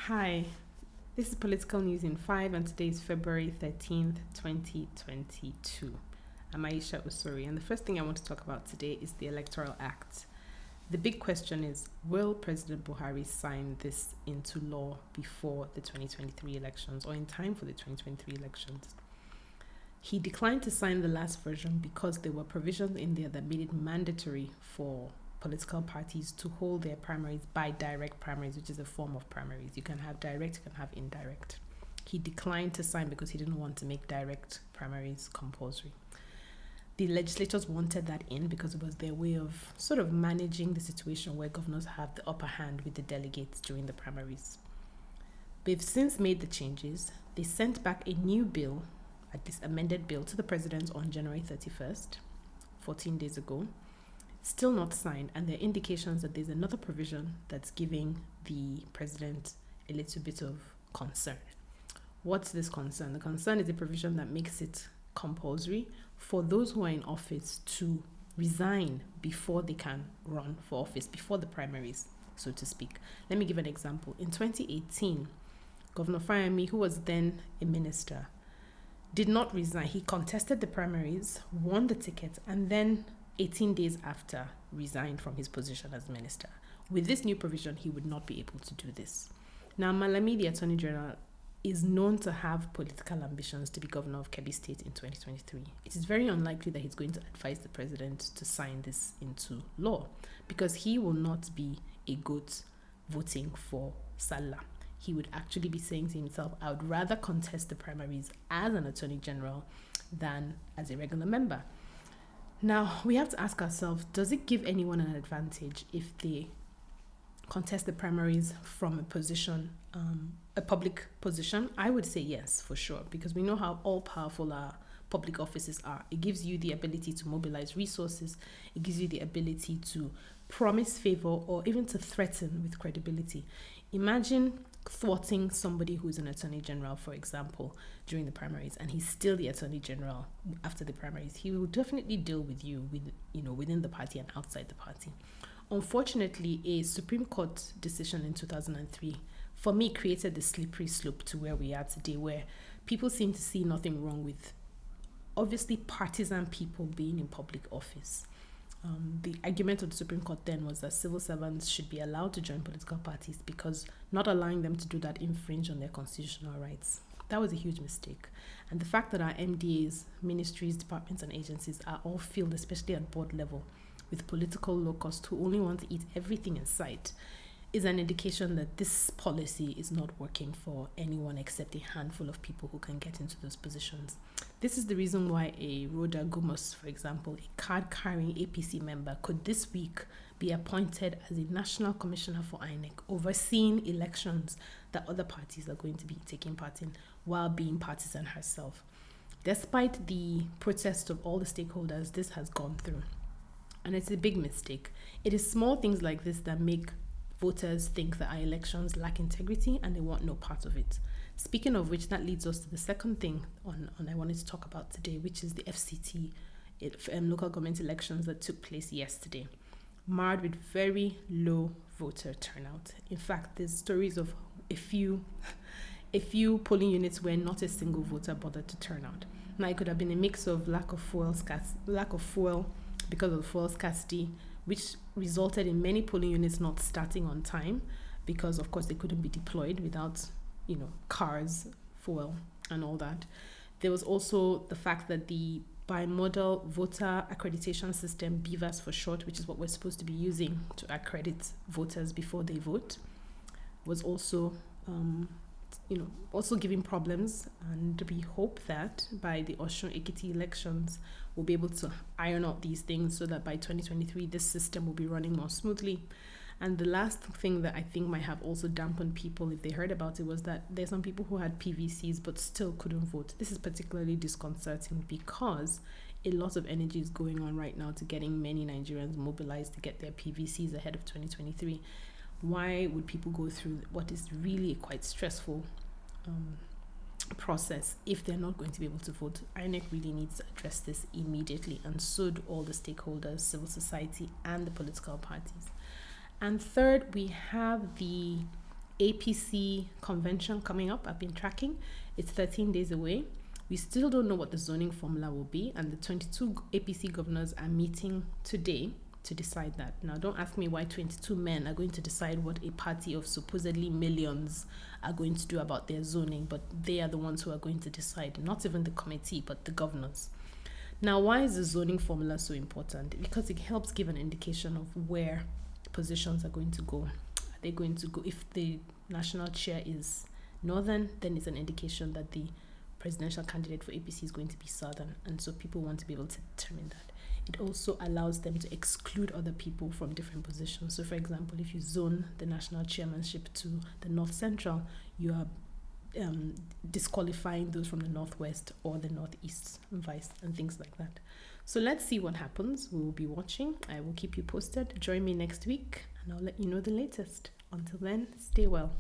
Hi, this is Political News in 5, and today is February 13th, 2022. I'm Aisha Usuri, and the first thing I want to talk about today is the Electoral Act. The big question is, will President Buhari sign this into law before the 2023 elections or in time for the 2023 elections? He declined to sign the last version because there were provisions in there that made it mandatory for political parties to hold their primaries by direct primaries, which is a form of primaries. You can have direct, you can have indirect. He declined to sign because he didn't want to make direct primaries compulsory. The legislators wanted that in because it was their way of sort of managing the situation where governors have the upper hand with the delegates during the primaries. They've since made the changes. They sent back a new bill, this amended bill, to the president on January 31st, 14 days ago. Still not signed, and there are indications that there's another provision that's giving the president a little bit of concern. What's this concern? The concern is a provision that makes it compulsory for those who are in office to resign before they can run for office, before the primaries, so to speak. Let me give an example. In 2018, Governor Fayemi, who was then a minister, did not resign. He contested the primaries, won the ticket, and then 18 days after resigned from his position as minister. With this new provision, he would not be able to do this. Now, Malami, the Attorney General, is known to have political ambitions to be governor of Kebbi State in 2023. It is very unlikely that he's going to advise the president to sign this into law because he will not be a goat voting for Salah. He would actually be saying to himself, I would rather contest the primaries as an Attorney General than as a regular member. Now, we have to ask ourselves, does it give anyone an advantage if they contest the primaries from a position, a public position? I would say yes, for sure, because we know how all-powerful our public offices are. It gives you the ability to mobilize resources. It gives you the ability to promise favor or even to threaten with credibility. Imagine thwarting somebody who's an attorney general, for example, during the primaries, and he's still the attorney general after the primaries. He will definitely deal with you within the party and outside the party. Unfortunately, a Supreme Court decision in 2003 for me created the slippery slope to where we are today, where people seem to see nothing wrong with obviously partisan people being in public office. The argument of the Supreme Court then was that civil servants should be allowed to join political parties because not allowing them to do that infringe on their constitutional rights. That was a huge mistake. And the fact that our MDAs, ministries, departments, and agencies are all filled, especially at board level, with political locusts who only want to eat everything in sight, is an indication that this policy is not working for anyone except a handful of people who can get into those positions. This is the reason why a Rhoda Gumos, for example, a card-carrying APC member, could this week be appointed as a National Commissioner for INEC, overseeing elections that other parties are going to be taking part in while being partisan herself. Despite the protest of all the stakeholders, this has gone through. And it's a big mistake. It is small things like this that make voters think that our elections lack integrity and they want no part of it. Speaking of which, that leads us to the second thing on I wanted to talk about today, which is the FCT, local government elections that took place yesterday, marred with very low voter turnout. In fact, there's stories of a few polling units where not a single voter bothered to turn out. Now, it could have been a mix of lack of fuel because of fuel scarcity, which resulted in many polling units not starting on time because, of course, they couldn't be deployed without, cars, fuel, and all that. There was also the fact that the bimodal voter accreditation system, BVAS for short, which is what we're supposed to be using to accredit voters before they vote, was also also giving problems, and we hope that by the Osun-Ekiti elections, we'll be able to iron out these things so that by 2023, this system will be running more smoothly. And the last thing that I think might have also dampened people if they heard about it was that there's some people who had PVCs but still couldn't vote. This is particularly disconcerting because a lot of energy is going on right now to getting many Nigerians mobilized to get their PVCs ahead of 2023. Why would people go through what is really a quite stressful process if they're not going to be able to vote? INEC really needs to address this immediately, and so do all the stakeholders, civil society, and the political parties. And third, we have the APC convention coming up. I've been tracking. It's 13 days away. We still don't know what the zoning formula will be, and the 22 APC governors are meeting today to decide that. Now, don't ask me why 22 men are going to decide what a party of supposedly millions are going to do about their zoning, but they are the ones who are going to decide, not even the committee, but the governors. Now, why is the zoning formula so important? Because it helps give an indication of where positions are going to go. Are they going to go, if the national chair is northern, then it's an indication that the presidential candidate for APC is going to be southern, and so people want to be able to determine that. It also allows them to exclude other people from different positions. So, for example, if you zone the national chairmanship to the North Central, you are disqualifying those from the Northwest or the Northeast and vice and things like that. So let's see what happens. We will be watching. I will keep you posted. Join me next week and I'll let you know the latest. Until then, stay well.